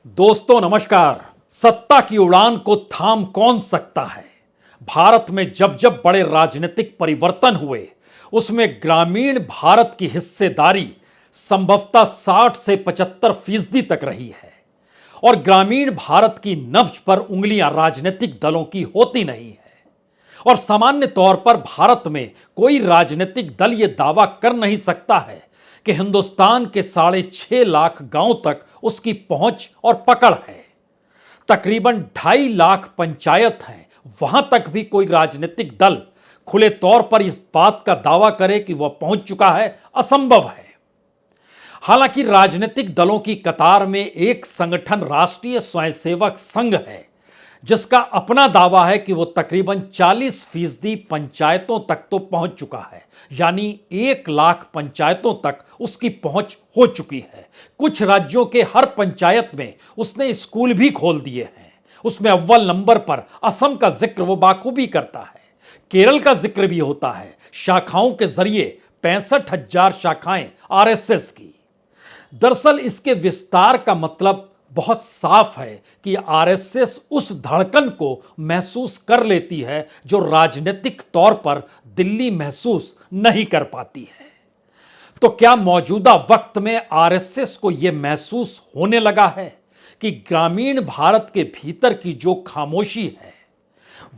दोस्तों नमस्कार। सत्ता की उड़ान को थाम कौन सकता है। भारत में जब जब बड़े राजनीतिक परिवर्तन हुए उसमें ग्रामीण भारत की हिस्सेदारी संभवतः 60 से 75% तक रही है। और ग्रामीण भारत की नब्ज पर उंगलियां राजनीतिक दलों की होती नहीं है। और सामान्य तौर पर भारत में कोई राजनीतिक दल यह दावा कर नहीं सकता है कि हिंदुस्तान के 6.5 लाख गांव तक उसकी पहुंच और पकड़ है। तकरीबन 2.5 लाख पंचायत हैं, वहां तक भी कोई राजनीतिक दल खुले तौर पर इस बात का दावा करे कि वह पहुंच चुका है, असंभव है। हालांकि राजनीतिक दलों की कतार में एक संगठन राष्ट्रीय स्वयंसेवक संघ है, जिसका अपना दावा है कि वह तकरीबन 40% पंचायतों तक तो पहुंच चुका है, यानी 1 लाख पंचायतों तक उसकी पहुंच हो चुकी है। कुछ राज्यों के हर पंचायत में उसने स्कूल भी खोल दिए हैं। उसमें अव्वल नंबर पर असम का जिक्र वो बाखूबी करता है। केरल का जिक्र भी होता है, शाखाओं के जरिए 65,000 शाखाएं आरएसएस की। दरअसल इसके विस्तार का मतलब बहुत साफ है कि आरएसएस उस धड़कन को महसूस कर लेती है जो राजनीतिक तौर पर दिल्ली महसूस नहीं कर पाती है। तो क्या मौजूदा वक्त में आरएसएस को यह महसूस होने लगा है कि ग्रामीण भारत के भीतर की जो खामोशी है,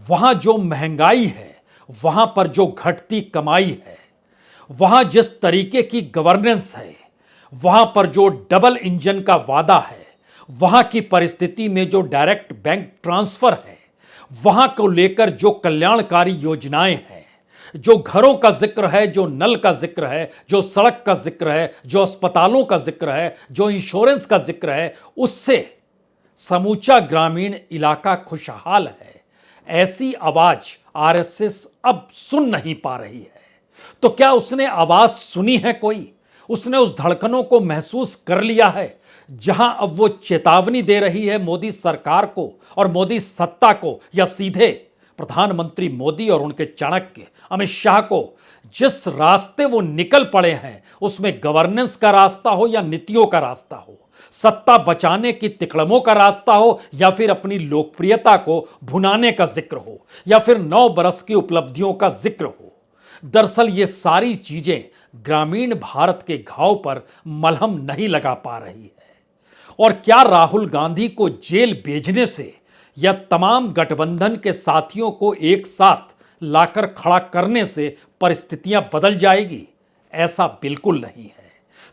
वहां जो महंगाई है, वहां पर जो घटती कमाई है, वहां जिस तरीके की गवर्नेंस है, वहां पर जो डबल इंजन का वादा है, वहां की परिस्थिति में जो डायरेक्ट बैंक ट्रांसफर है, वहां को लेकर जो कल्याणकारी योजनाएं हैं, जो घरों का जिक्र है, जो नल का जिक्र है, जो सड़क का जिक्र है, जो अस्पतालों का जिक्र है, जो इंश्योरेंस का जिक्र है, उससे समूचा ग्रामीण इलाका खुशहाल है। ऐसी आवाज आरएसएस अब सुन नहीं पा रही है। तो क्या उसने आवाज सुनी है कोई? उसने उस धड़कनों को महसूस कर लिया है जहां अब वो चेतावनी दे रही है मोदी सरकार को और मोदी सत्ता को, या सीधे प्रधानमंत्री मोदी और उनके चाणक्य अमित शाह को? जिस रास्ते वो निकल पड़े हैं उसमें गवर्नेंस का रास्ता हो या नीतियों का रास्ता हो, सत्ता बचाने की तिकड़मों का रास्ता हो या फिर अपनी लोकप्रियता को भुनाने का जिक्र हो, या फिर 9 बरस की उपलब्धियों का जिक्र हो, दरअसल ये सारी चीजें ग्रामीण भारत के घाव पर मलहम नहीं लगा पा रही है। और क्या राहुल गांधी को जेल भेजने से या तमाम गठबंधन के साथियों को एक साथ लाकर खड़ा करने से परिस्थितियां बदल जाएगी? ऐसा बिल्कुल नहीं है।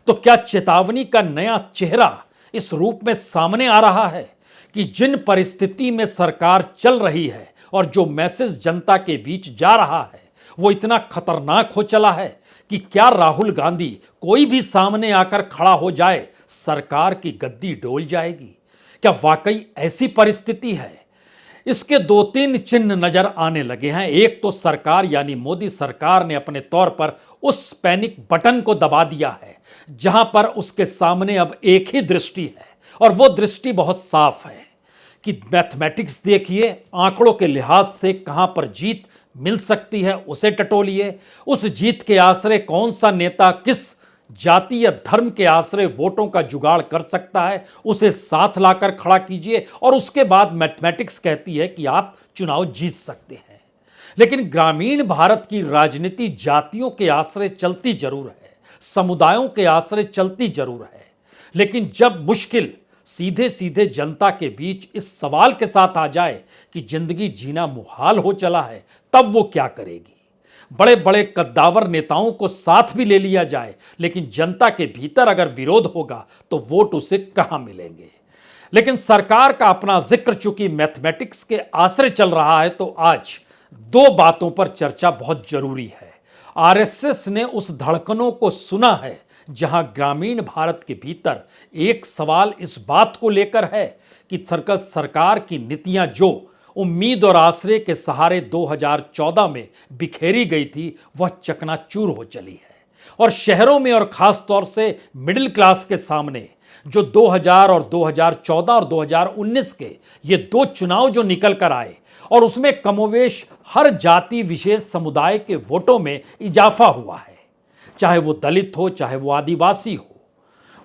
तो क्या चेतावनी का नया चेहरा इस रूप में सामने आ रहा है कि जिन परिस्थिति में सरकार चल रही है और जो मैसेज जनता के बीच जा रहा है वो इतना खतरनाक हो चला है कि क्या राहुल गांधी कोई भी सामने आकर खड़ा हो जाए सरकार की गद्दी डोल जाएगी? क्या वाकई ऐसी परिस्थिति है? इसके 2-3 चिन्ह नजर आने लगे हैं। एक तो सरकार यानी मोदी सरकार ने अपने तौर पर उस पैनिक बटन को दबा दिया है जहां पर उसके सामने अब एक ही दृष्टि है, और वो दृष्टि बहुत साफ है कि मैथमेटिक्स देखिए, आंकड़ों के लिहाज से कहां पर जीत मिल सकती है उसे टटोलिए। उस जीत के आश्रय कौन सा नेता किस जाति या धर्म के आश्रय वोटों का जुगाड़ कर सकता है उसे साथ लाकर खड़ा कीजिए, और उसके बाद मैथमेटिक्स कहती है कि आप चुनाव जीत सकते हैं। लेकिन ग्रामीण भारत की राजनीति जातियों के आश्रय चलती जरूर है, समुदायों के आश्रय चलती जरूर है, लेकिन जब मुश्किल सीधे सीधे जनता के बीच इस सवाल के साथ आ जाए कि जिंदगी जीना मुहाल हो चला है, तब वो क्या करेगी? बड़े बड़े कद्दावर नेताओं को साथ भी ले लिया जाए, लेकिन जनता के भीतर अगर विरोध होगा तो वोट उसे कहां मिलेंगे? लेकिन सरकार का अपना जिक्र चूंकि मैथमेटिक्स के आश्रय चल रहा है, तो आज 2 बातों पर चर्चा बहुत जरूरी है। आरएसएस ने उस धड़कनों को सुना है जहां ग्रामीण भारत के भीतर एक सवाल इस बात को लेकर है कि सरकार की नीतियां जो उम्मीद और आश्रय के सहारे 2014 में बिखेरी गई थी वह चकनाचूर हो चली है। और शहरों में और खास तौर से मिडिल क्लास के सामने जो 2000 और 2014 और 2019 के ये 2 चुनाव जो निकल कर आए, और उसमें कमोवेश हर जाति विशेष समुदाय के वोटों में इजाफा हुआ है, चाहे वो दलित हो, चाहे वो आदिवासी हो,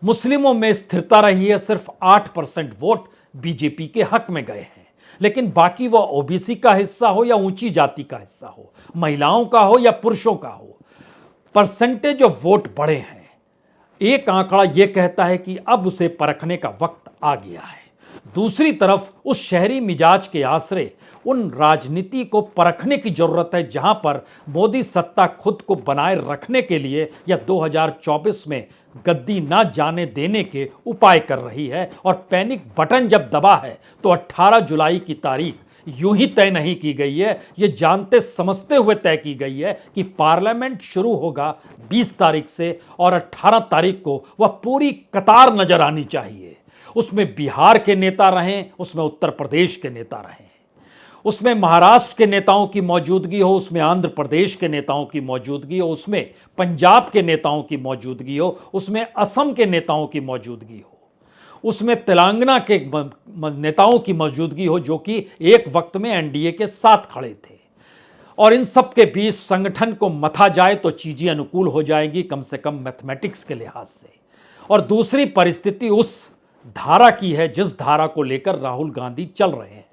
मुस्लिमों में स्थिरता रही है, सिर्फ 8% वोट बीजेपी के हक में गए हैं। लेकिन बाकी वह ओबीसी का हिस्सा हो या ऊंची जाति का हिस्सा हो, महिलाओं का हो या पुरुषों का हो, परसेंटेज ऑफ वोट बढ़े हैं। एक आंकड़ा यह कहता है कि अब उसे परखने का वक्त आ गया है। दूसरी तरफ उस शहरी मिजाज के आश्रय उन राजनीति को परखने की जरूरत है जहां पर मोदी सत्ता खुद को बनाए रखने के लिए या 2024 में गद्दी ना जाने देने के उपाय कर रही है। और पैनिक बटन जब दबा है तो 18 जुलाई की तारीख यूं ही तय नहीं की गई है, यह जानते समझते हुए तय की गई है कि पार्लियामेंट शुरू होगा 20 तारीख से और 18 तारीख को वह पूरी कतार नजर आनी चाहिए। उसमें बिहार के नेता रहें, उसमें उत्तर प्रदेश के नेता रहें, उसमें महाराष्ट्र के नेताओं की मौजूदगी हो, उसमें आंध्र प्रदेश के नेताओं की मौजूदगी हो, उसमें पंजाब के नेताओं की मौजूदगी हो, उसमें असम के नेताओं की मौजूदगी हो, उसमें तेलंगाना के नेताओं की मौजूदगी हो जो कि एक वक्त में एनडीए के साथ खड़े थे। और इन सब के बीच संगठन को मथा जाए तो चीजें अनुकूल हो जाएगी, कम से कम मैथमेटिक्स के लिहाज से। और दूसरी परिस्थिति उस धारा की है जिस धारा को लेकर राहुल गांधी चल रहे हैं,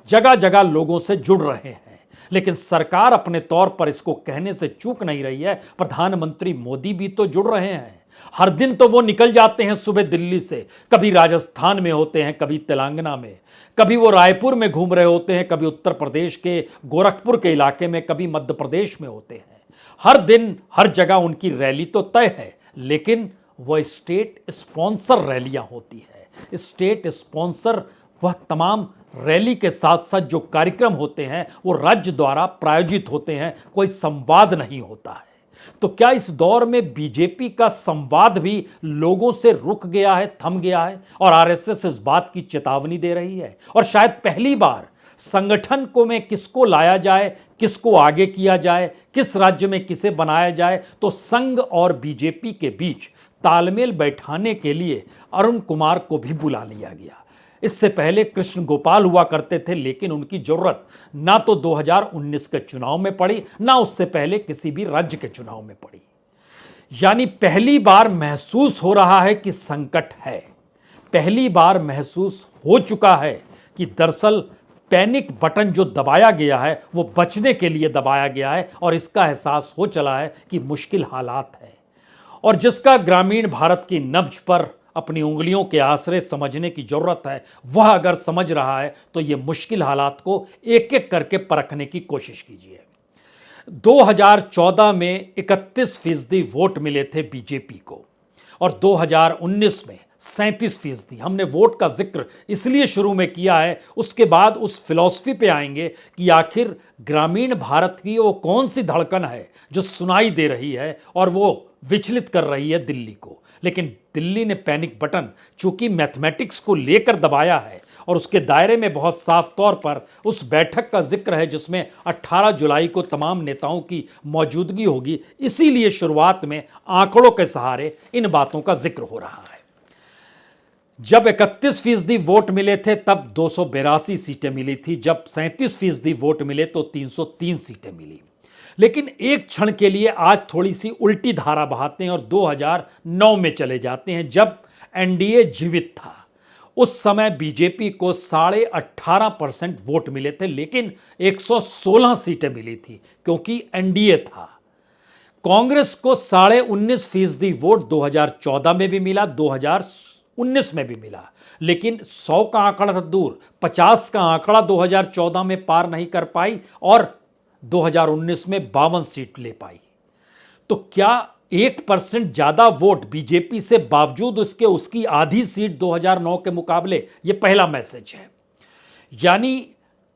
जगह जगह लोगों से जुड़ रहे हैं। लेकिन सरकार अपने तौर पर इसको कहने से चूक नहीं रही है। प्रधानमंत्री मोदी भी तो जुड़ रहे हैं। हर दिन तो वो निकल जाते हैं सुबह दिल्ली से, कभी राजस्थान में होते हैं, कभी तेलंगाना में, कभी वो रायपुर में घूम रहे होते हैं, कभी उत्तर प्रदेश के गोरखपुर के इलाके में, कभी मध्य प्रदेश में होते हैं। हर दिन हर जगह उनकी रैली तो तय है, लेकिन वह स्टेट स्पॉन्सर रैलियां होती है। स्टेट स्पॉन्सर वह तमाम रैली के साथ साथ जो कार्यक्रम होते हैं वो राज्य द्वारा प्रायोजित होते हैं, कोई संवाद नहीं होता है। तो क्या इस दौर में बीजेपी का संवाद भी लोगों से रुक गया है, थम गया है? और आरएसएस इस बात की चेतावनी दे रही है। और शायद पहली बार संगठन को में किसको लाया जाए, किसको आगे किया जाए, किस राज्य में किसे बनाया जाए, तो संघ और बीजेपी के बीच तालमेल बैठाने के लिए अरुण कुमार को भी बुला लिया गया। इससे पहले कृष्ण गोपाल हुआ करते थे, लेकिन उनकी जरूरत ना तो 2019 के चुनाव में पड़ी, ना उससे पहले किसी भी राज्य के चुनाव में पड़ी। यानी पहली बार महसूस हो रहा है कि संकट है। पहली बार महसूस हो चुका है कि दरअसल पैनिक बटन जो दबाया गया है वो बचने के लिए दबाया गया है, और इसका एहसास हो चला है कि मुश्किल हालात है। और जिसका ग्रामीण भारत की नब्ज पर अपनी उंगलियों के आश्रय समझने की जरूरत है, वह अगर समझ रहा है तो ये मुश्किल हालात को एक एक करके परखने की कोशिश कीजिए। 2014 में 31% वोट मिले थे बीजेपी को, और 2019 में 37%। हमने वोट का जिक्र इसलिए शुरू में किया है, उसके बाद उस फिलॉसफी पे आएंगे कि आखिर ग्रामीण भारत की वो कौन सी धड़कन है जो सुनाई दे रही है और वो विचलित कर रही है दिल्ली को। लेकिन दिल्ली ने पैनिक बटन चूंकि मैथमेटिक्स को लेकर दबाया है, और उसके दायरे में बहुत साफ तौर पर उस बैठक का जिक्र है जिसमें 18 जुलाई को तमाम नेताओं की मौजूदगी होगी, इसीलिए शुरुआत में आंकड़ों के सहारे इन बातों का जिक्र हो रहा है। जब 31% वोट मिले थे तब 282 सीटें मिली थी, जब 37% वोट मिले तो 303 सीटें मिली। लेकिन एक क्षण के लिए आज थोड़ी सी उल्टी धारा बहाते हैं और 2009 में चले जाते हैं, जब एनडीए जीवित था। उस समय बीजेपी को 18.5% वोट मिले थे, लेकिन 116 सीटें मिली थी क्योंकि एनडीए था। कांग्रेस को 19.5% वोट 2014 में भी मिला, 2019 में भी मिला, लेकिन 100 का आंकड़ा था दूर, 50 का आंकड़ा 2014 में पार नहीं कर पाई और 2019 में 52 सीट ले पाई। तो क्या 1% ज्यादा वोट बीजेपी से, बावजूद उसके उसकी आधी सीट 2009 के मुकाबले? यह पहला मैसेज है। यानी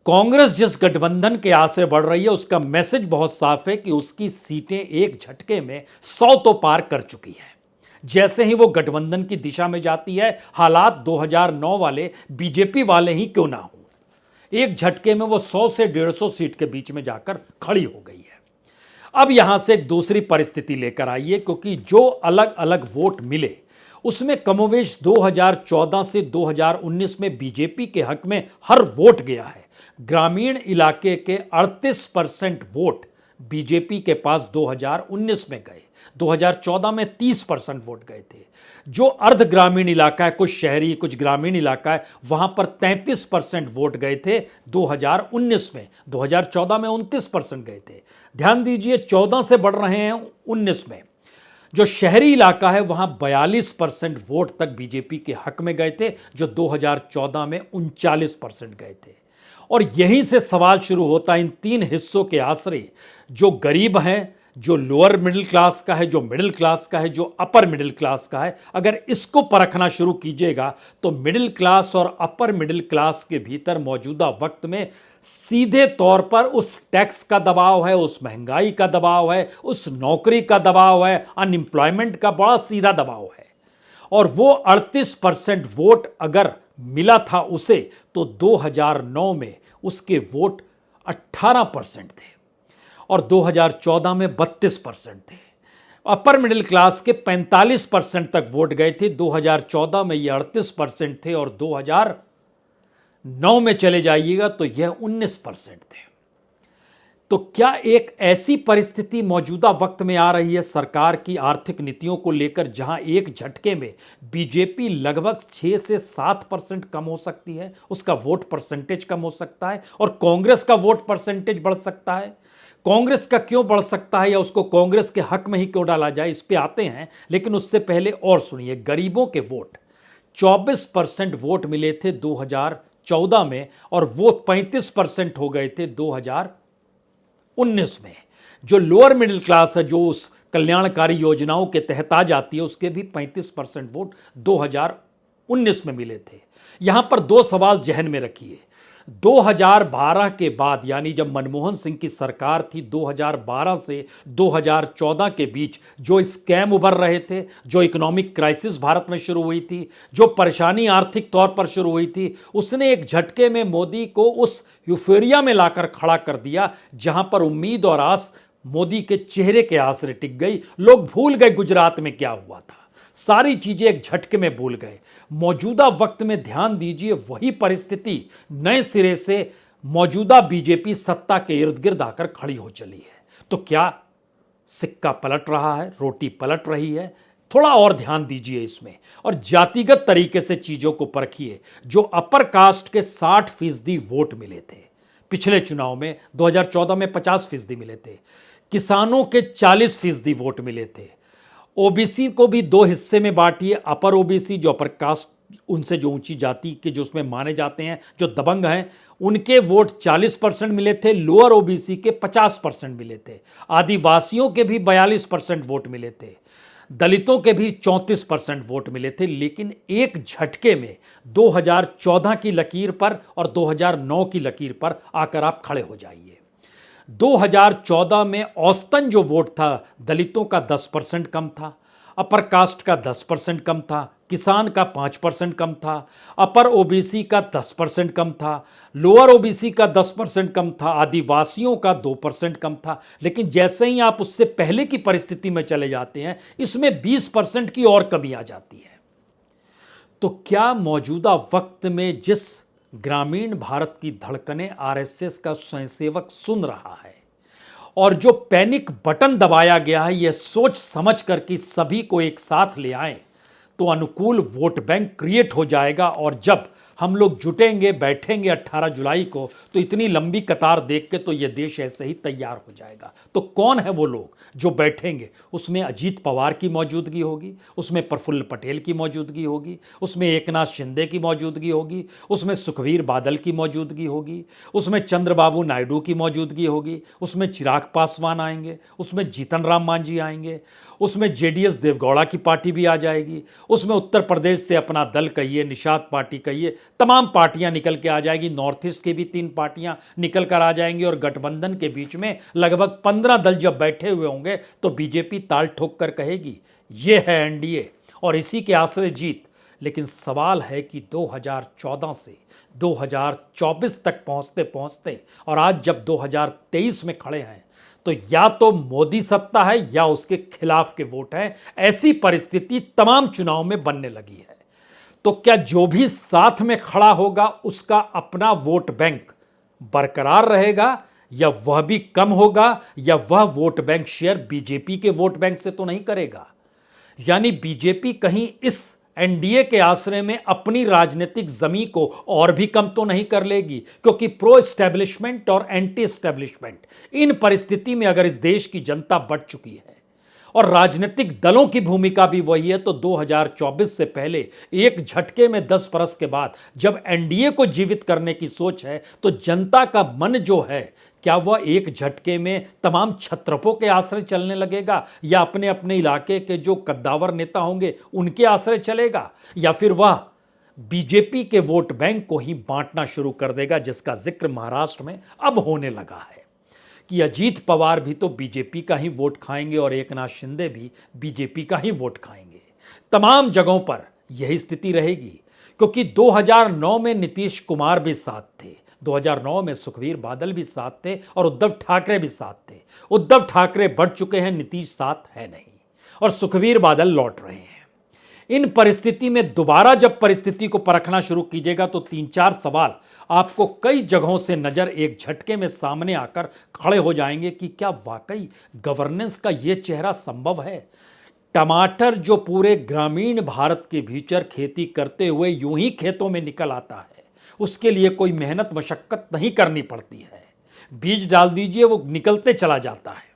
कांग्रेस जिस गठबंधन के आश्रय बढ़ रही है उसका मैसेज बहुत साफ है कि उसकी सीटें एक झटके में 100 तो पार कर चुकी है। जैसे ही वो गठबंधन की दिशा में जाती है, हालात 2009 वाले बीजेपी वाले ही क्यों ना हो, एक झटके में वो 100 से 150 सीट के बीच में जाकर खड़ी हो गई है। अब यहां से एक दूसरी परिस्थिति लेकर आइए, क्योंकि जो अलग अलग वोट मिले उसमें कमोवेश 2014 से 2019 में बीजेपी के हक में हर वोट गया है। ग्रामीण इलाके के 38% वोट बीजेपी के पास 2019 में गए, 2014 में 30% वोट गए थे। जो अर्ध ग्रामीण इलाका है, कुछ शहरी कुछ ग्रामीण इलाका है, वहां पर 33% वोट गए थे 2019 में। 2014 में 29% गए थे। ध्यान दीजिए 14 से बढ़ रहे हैं 19 में। जो शहरी इलाका है वहां 42% वोट तक बीजेपी के हक में गए थे, जो 2014 में 39% गए थे। और यहीं से सवाल शुरू होता है इन तीन हिस्सों के आसरे, जो गरीब हैं, जो लोअर मिडिल क्लास का है, जो मिडिल क्लास का है, जो अपर मिडिल क्लास का है। अगर इसको परखना शुरू कीजिएगा तो मिडिल क्लास और अपर मिडिल क्लास के भीतर मौजूदा वक्त में सीधे तौर पर उस टैक्स का दबाव है, उस महंगाई का दबाव है, उस नौकरी का दबाव है, अनएम्प्लॉयमेंट का बड़ा सीधा दबाव है। और वो 38% वोट अगर मिला था उसे, तो 2009 में उसके वोट 18% थे और 2014 में 32% थे। अपर मिडिल क्लास के 45% तक वोट गए थे। 2014 में ये 38% थे और 2009 में चले जाइएगा तो यह 19% थे। तो क्या एक ऐसी परिस्थिति मौजूदा वक्त में आ रही है सरकार की आर्थिक नीतियों को लेकर, जहां एक झटके में बीजेपी लगभग 6 से 7% कम हो सकती है, उसका वोट परसेंटेज कम हो सकता है और कांग्रेस का वोट परसेंटेज बढ़ सकता है? कांग्रेस का क्यों बढ़ सकता है या उसको कांग्रेस के हक में ही क्यों डाला जाए, इस पे आते हैं। लेकिन उससे पहले और सुनिए, गरीबों के वोट 24% वोट मिले थे 2014 में और वो 35% हो गए थे 2019 में। जो लोअर मिडिल क्लास है, जो उस कल्याणकारी योजनाओं के तहत आ जाती है, उसके भी 35% वोट 2019 में मिले थे। यहां पर दो सवाल जहन में रखिए। 2012 के बाद, यानी जब मनमोहन सिंह की सरकार थी, 2012 से 2014 के बीच जो स्कैम उभर रहे थे, जो इकोनॉमिक क्राइसिस भारत में शुरू हुई थी, जो परेशानी आर्थिक तौर पर शुरू हुई थी, उसने एक झटके में मोदी को उस यूफोरिया में लाकर खड़ा कर दिया जहां पर उम्मीद और आस मोदी के चेहरे के आसरे टिक गई। लोग भूल गए गुजरात में क्या हुआ था, सारी चीजें एक झटके में भूल गए। मौजूदा वक्त में ध्यान दीजिए, वही परिस्थिति नए सिरे से मौजूदा बीजेपी सत्ता के इर्द गिर्द आकर खड़ी हो चली है। तो क्या सिक्का पलट रहा है, रोटी पलट रही है? थोड़ा और ध्यान दीजिए इसमें और जातिगत तरीके से चीजों को परखिए। जो अपर कास्ट के 60% वोट मिले थे पिछले चुनाव में, 2014 में 50% मिले थे। किसानों के 40% वोट मिले थे। ओबीसी को भी दो हिस्से में बांटिए, अपर ओबीसी जो अपर कास्ट, उनसे जो ऊंची जाति के जो उसमें माने जाते हैं, जो दबंग हैं, उनके वोट 40% मिले थे। लोअर ओबीसी के 50% मिले थे। आदिवासियों के भी 42% वोट मिले थे। दलितों के भी 34% वोट मिले थे। लेकिन एक झटके में 2014 की लकीर पर और 2009 की लकीर पर आकर आप खड़े हो जाइए। 2014 में औसतन जो वोट था, दलितों का 10% कम था, अपर कास्ट का 10% कम था, किसान का 5% कम था, अपर ओबीसी का 10% कम था, लोअर ओबीसी का 10% कम था, आदिवासियों का 2% कम था। लेकिन जैसे ही आप उससे पहले की परिस्थिति में चले जाते हैं, इसमें 20% की और कमी आ जाती है। तो क्या मौजूदा वक्त में जिस ग्रामीण भारत की धड़कनें आरएसएस का स्वयंसेवक सुन रहा है और जो पैनिक बटन दबाया गया है, यह सोच समझ कर कि सभी को एक साथ ले आएं, तो अनुकूल वोट बैंक क्रिएट हो जाएगा। और जब हम लोग जुटेंगे, बैठेंगे 18 जुलाई को, तो इतनी लंबी कतार देख के तो यह देश ऐसे ही तैयार हो जाएगा। तो कौन है वो लोग जो बैठेंगे? उसमें अजीत पवार की मौजूदगी होगी, उसमें प्रफुल्ल पटेल की मौजूदगी होगी, उसमें एकनाथ शिंदे की मौजूदगी होगी, उसमें सुखबीर बादल की मौजूदगी होगी, उसमें चंद्रबाबू नायडू की मौजूदगी होगी, उसमें चिराग पासवान आएंगे, उसमें जीतन राम मांझी आएंगे, उसमें जेडीएस देवगौड़ा की पार्टी भी आ जाएगी, उसमें उत्तर प्रदेश से अपना दल कहिए, निषाद पार्टी कहिए, तमाम पार्टियां निकल के आ जाएगी। नॉर्थ ईस्ट की भी 3 पार्टियां निकल कर आ जाएंगी और गठबंधन के बीच में लगभग 15 दल जब बैठे हुए होंगे तो बीजेपी ताल ठोक कर कहेगी ये है एनडीए और इसी के आसरे जीत। लेकिन सवाल है कि 2014 से 2024 तक पहुंचते पहुंचते और आज जब 2023 में खड़े हैं, तो या तो मोदी सत्ता है या उसके खिलाफ के वोट हैं। ऐसी परिस्थिति तमाम चुनाव में बनने लगी है। तो क्या जो भी साथ में खड़ा होगा उसका अपना वोट बैंक बरकरार रहेगा या वह भी कम होगा या वह वोट बैंक शेयर बीजेपी के वोट बैंक से तो नहीं करेगा। यानी बीजेपी कहीं इस एनडीए के आश्रय में अपनी राजनीतिक जमीन को और भी कम तो नहीं कर लेगी, क्योंकि प्रो एस्टेब्लिशमेंट और एंटी एस्टेब्लिशमेंट इन परिस्थिति में अगर इस देश की जनता बढ़ चुकी है और राजनीतिक दलों की भूमिका भी वही है, तो 2024 से पहले एक झटके में 10 बरस के बाद जब एनडीए को जीवित करने की सोच है, तो जनता का मन जो है क्या वह एक झटके में तमाम छत्रपों के आश्रय चलने लगेगा, या अपने अपने इलाके के जो कद्दावर नेता होंगे उनके आश्रय चलेगा, या फिर वह बीजेपी के वोट बैंक को ही बांटना शुरू कर देगा, जिसका जिक्र महाराष्ट्र में अब होने लगा है कि अजीत पवार भी तो बीजेपी का ही वोट खाएंगे और एकनाथ शिंदे भी बीजेपी का ही वोट खाएंगे। तमाम जगहों पर यही स्थिति रहेगी, क्योंकि 2009 में नीतीश कुमार भी साथ थे, 2009 में सुखबीर बादल भी साथ थे और उद्धव ठाकरे भी साथ थे। उद्धव ठाकरे बढ़ चुके हैं, नीतीश साथ है नहीं, और सुखबीर बादल लौट रहे हैं। इन परिस्थिति में दोबारा जब परिस्थिति को परखना शुरू कीजिएगा तो 3-4 सवाल आपको कई जगहों से नजर एक झटके में सामने आकर खड़े हो जाएंगे कि क्या वाकई गवर्नेंस का यह चेहरा संभव है। टमाटर जो पूरे ग्रामीण भारत के भीतर खेती करते हुए यूं ही खेतों में निकल आता है, उसके लिए कोई मेहनत मशक्कत नहीं करनी पड़ती है, बीज डाल दीजिए वो निकलते चला जाता है।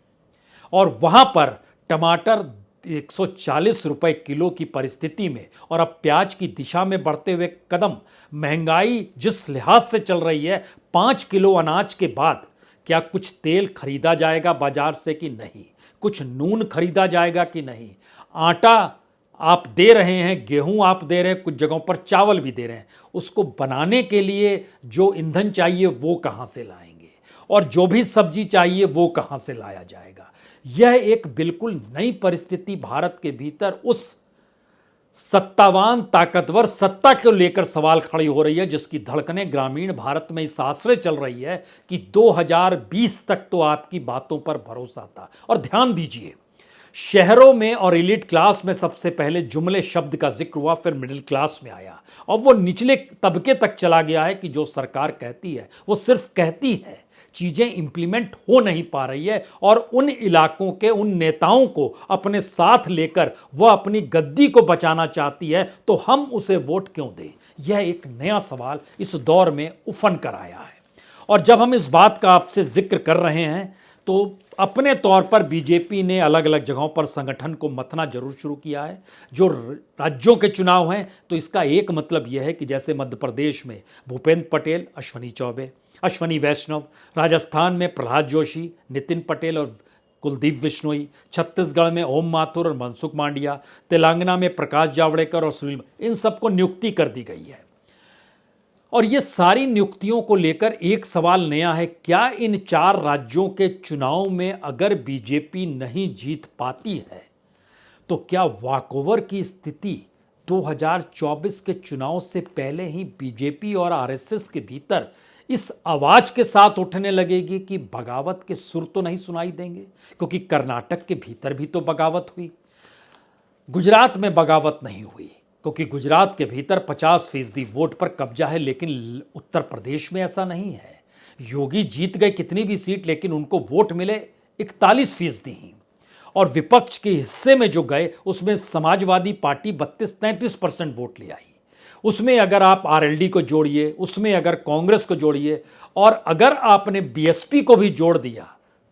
और वहां पर टमाटर 140 रुपए किलो की परिस्थिति में और अब प्याज की दिशा में बढ़ते हुए कदम, महंगाई जिस लिहाज से चल रही है, 5 किलो अनाज के बाद क्या कुछ तेल खरीदा जाएगा बाजार से कि नहीं, कुछ नून खरीदा जाएगा कि नहीं, आटा आप दे रहे हैं, गेहूं आप दे रहे हैं, कुछ जगहों पर चावल भी दे रहे हैं, उसको बनाने के लिए जो ईंधन चाहिए वो कहां से लाएंगे, और जो भी सब्जी चाहिए वो कहां से लाया जाएगा। यह एक बिल्कुल नई परिस्थिति भारत के भीतर उस सत्तावान ताकतवर सत्ता को लेकर सवाल खड़ी हो रही है, जिसकी धड़कनें ग्रामीण भारत में इस आश्रय चल रही है कि 2020 तक तो आपकी बातों पर भरोसा था। और ध्यान दीजिए, शहरों में और एलिट क्लास में सबसे पहले जुमले शब्द का जिक्र हुआ, फिर मिडिल क्लास में आया, और वो निचले तबके तक चला गया है कि जो सरकार कहती है वो सिर्फ कहती है, चीजें इंप्लीमेंट हो नहीं पा रही है, और उन इलाकों के उन नेताओं को अपने साथ लेकर वह अपनी गद्दी को बचाना चाहती है, तो हम उसे वोट क्यों दें। यह एक नया सवाल इस दौर में उफन कर आया है। और जब हम इस बात का आपसे जिक्र कर रहे हैं तो अपने तौर पर बीजेपी ने अलग अलग जगहों पर संगठन को मथना जरूर शुरू किया है। जो राज्यों के चुनाव हैं तो इसका एक मतलब यह है कि जैसे मध्य प्रदेश में भूपेंद्र पटेल, अश्वनी चौबे, अश्वनी वैष्णव, राजस्थान में प्रहलाद जोशी, नितिन पटेल और कुलदीप बिश्नोई, छत्तीसगढ़ में ओम माथुर और मनसुख मांडविया, तेलंगाना में प्रकाश जावड़ेकर और सुनील, इन सबको नियुक्ति कर दी गई है। और ये सारी नियुक्तियों को लेकर एक सवाल नया है, क्या इन 4 राज्यों के चुनाव में अगर बीजेपी नहीं जीत पाती है तो क्या वॉकओवर की स्थिति 2024 के चुनाव से पहले ही बीजेपी और आरएसएस के भीतर इस आवाज के साथ उठने लगेगी कि बगावत के सुर तो नहीं सुनाई देंगे, क्योंकि कर्नाटक के भीतर भी तो बगावत हुई, गुजरात में बगावत नहीं हुई क्योंकि गुजरात के भीतर 50% वोट पर कब्जा है, लेकिन उत्तर प्रदेश में ऐसा नहीं है। योगी जीत गए कितनी भी सीट, लेकिन उनको वोट मिले 41% ही, और विपक्ष के हिस्से में जो गए उसमें समाजवादी पार्टी 32-33% वोट ले आई। उसमें अगर आप आरएलडी को जोड़िए, उसमें अगर कांग्रेस को जोड़िए, और अगर आपने बीएसपी को भी जोड़ दिया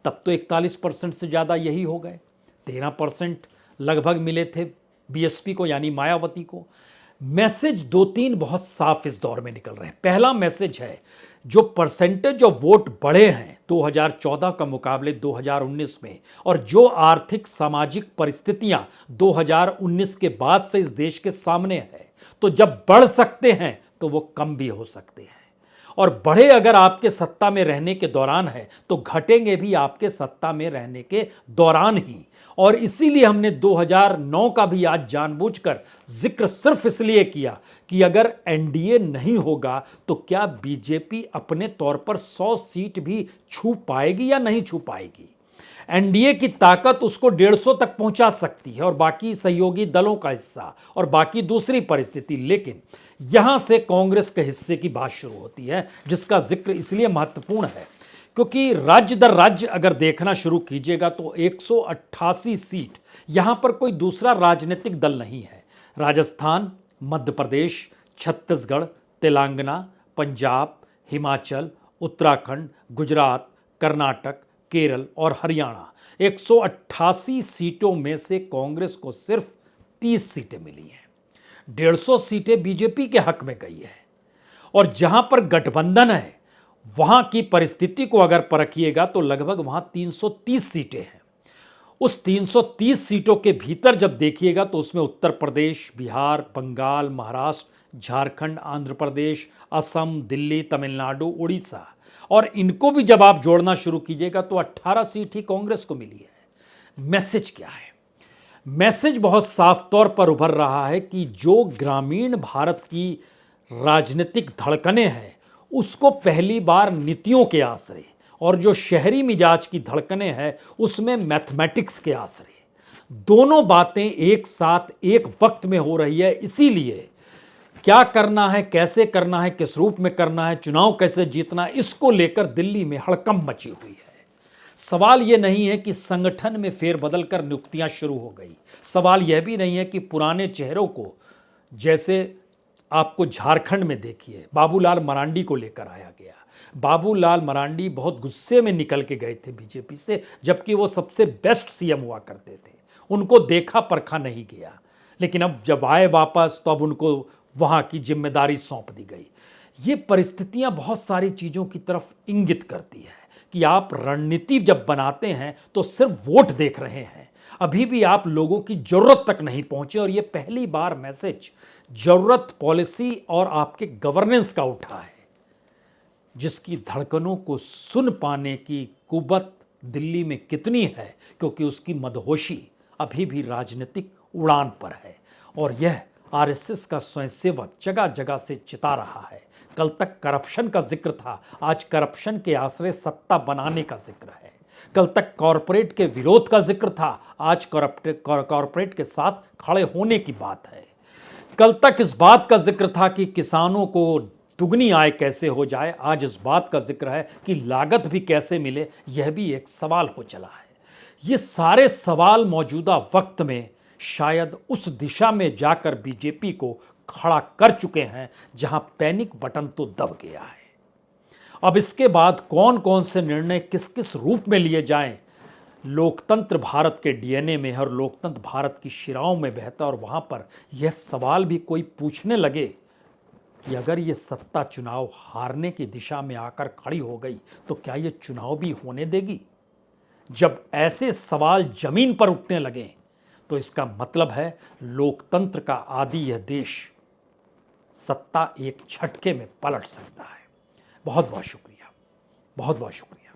तब तो 41% से ज़्यादा यही हो गए। 13% लगभग मिले थे बीएसपी को, यानी मायावती को। मैसेज 2-3 बहुत साफ इस दौर में निकल रहे हैं। पहला मैसेज है, जो परसेंटेज ऑफ वोट बढ़े हैं 2014 का मुकाबले 2019 में, और जो आर्थिक सामाजिक परिस्थितियां 2019 के बाद से इस देश के सामने है, तो जब बढ़ सकते हैं तो वो कम भी हो सकते हैं, और बढ़े अगर आपके सत्ता में रहने के दौरान है तो घटेंगे भी आपके सत्ता में रहने के दौरान ही। और इसीलिए हमने 2009 का भी आज जानबूझकर जिक्र सिर्फ इसलिए किया कि अगर एनडीए नहीं होगा तो क्या बीजेपी अपने तौर पर 100 सीट भी छू पाएगी या नहीं छू पाएगी। एनडीए की ताकत उसको 150 तक पहुंचा सकती है, और बाकी सहयोगी दलों का हिस्सा और बाकी दूसरी परिस्थिति, लेकिन यहां से कांग्रेस के हिस्से की बात शुरू होती है, जिसका जिक्र इसलिए महत्वपूर्ण है क्योंकि राज्य दर राज्य अगर देखना शुरू कीजिएगा तो 188 सीट यहां पर कोई दूसरा राजनीतिक दल नहीं है। राजस्थान, मध्य प्रदेश, छत्तीसगढ़, तेलंगाना, पंजाब, हिमाचल, उत्तराखंड, गुजरात, कर्नाटक, केरल और हरियाणा, 188 सीटों में से कांग्रेस को सिर्फ 30 सीटें मिली हैं। 150 सीटें बीजेपी के हक में गई है। और जहां पर गठबंधन है वहां की परिस्थिति को अगर परखिएगा तो लगभग वहां 330 सीटें हैं। उस 330 सीटों के भीतर जब देखिएगा तो उसमें उत्तर प्रदेश, बिहार, बंगाल, महाराष्ट्र, झारखंड, आंध्र प्रदेश, असम, दिल्ली, तमिलनाडु, उड़ीसा, और इनको भी जब आप जोड़ना शुरू कीजिएगा तो 18 सीट ही कांग्रेस को मिली है। मैसेज क्या है? मैसेज बहुत साफ तौर पर उभर रहा है कि जो ग्रामीण भारत की राजनीतिक धड़कनें हैं उसको पहली बार नीतियों के आसरे, और जो शहरी मिजाज की धड़कनें हैं उसमें मैथमेटिक्स के आसरे, दोनों बातें एक साथ एक वक्त में हो रही है। इसीलिए क्या करना है, कैसे करना है, किस रूप में करना है, चुनाव कैसे जीतना है, इसको लेकर दिल्ली में हड़कंप मची हुई है। सवाल यह नहीं है कि संगठन में फेरबदल कर नियुक्तियां शुरू हो गई। सवाल यह भी नहीं है कि पुराने चेहरों को, जैसे आपको झारखंड में देखिए बाबूलाल मरांडी को लेकर आया गया। बाबूलाल मरांडी बहुत गुस्से में निकल के गए थे बीजेपी से, जबकि वो सबसे बेस्ट सीएम हुआ करते थे। उनको देखा परखा नहीं गया, लेकिन अब जब आए वापस तो अब उनको वहां की जिम्मेदारी सौंप दी गई। ये परिस्थितियां बहुत सारी चीजों की तरफ इंगित करती है कि आप रणनीति जब बनाते हैं तो सिर्फ वोट देख रहे हैं, अभी भी आप लोगों की जरूरत तक नहीं पहुंचे। और ये पहली बार मैसेज जरूरत, पॉलिसी और आपके गवर्नेंस का उठा है, जिसकी धड़कनों को सुन पाने की कुवत दिल्ली में कितनी है, क्योंकि उसकी मदहोशी अभी भी राजनीतिक उड़ान पर है। और यह आरएसएस का स्वयंसेवक जगह जगह से चिता रहा है। कल तक करप्शन का जिक्र था, आज करप्शन के आश्रय सत्ता बनाने का जिक्र है। कल तक कॉरपोरेट के विरोध का जिक्र था, आज कॉरपोरेट के साथ खड़े होने की बात है। कल तक इस बात का जिक्र था कि किसानों को दुगनी आय कैसे हो जाए, आज इस बात का जिक्र है कि लागत भी कैसे मिले, यह भी एक सवाल हो चला है। ये सारे सवाल मौजूदा वक्त में शायद उस दिशा में जाकर बीजेपी को खड़ा कर चुके हैं जहां पैनिक बटन तो दब गया है। अब इसके बाद कौन कौन से निर्णय किस किस रूप में लिए जाएं, लोकतंत्र भारत के डीएनए में है और लोकतंत्र भारत की शिराओं में बहता है। और वहां पर यह सवाल भी कोई पूछने लगे कि अगर ये सत्ता चुनाव हारने की दिशा में आकर खड़ी हो गई तो क्या ये चुनाव भी होने देगी? जब ऐसे सवाल जमीन पर उठने लगे तो इसका मतलब है लोकतंत्र का आदि यह देश सत्ता एक झटके में पलट सकता है। बहुत बहुत शुक्रिया, बहुत बहुत शुक्रिया।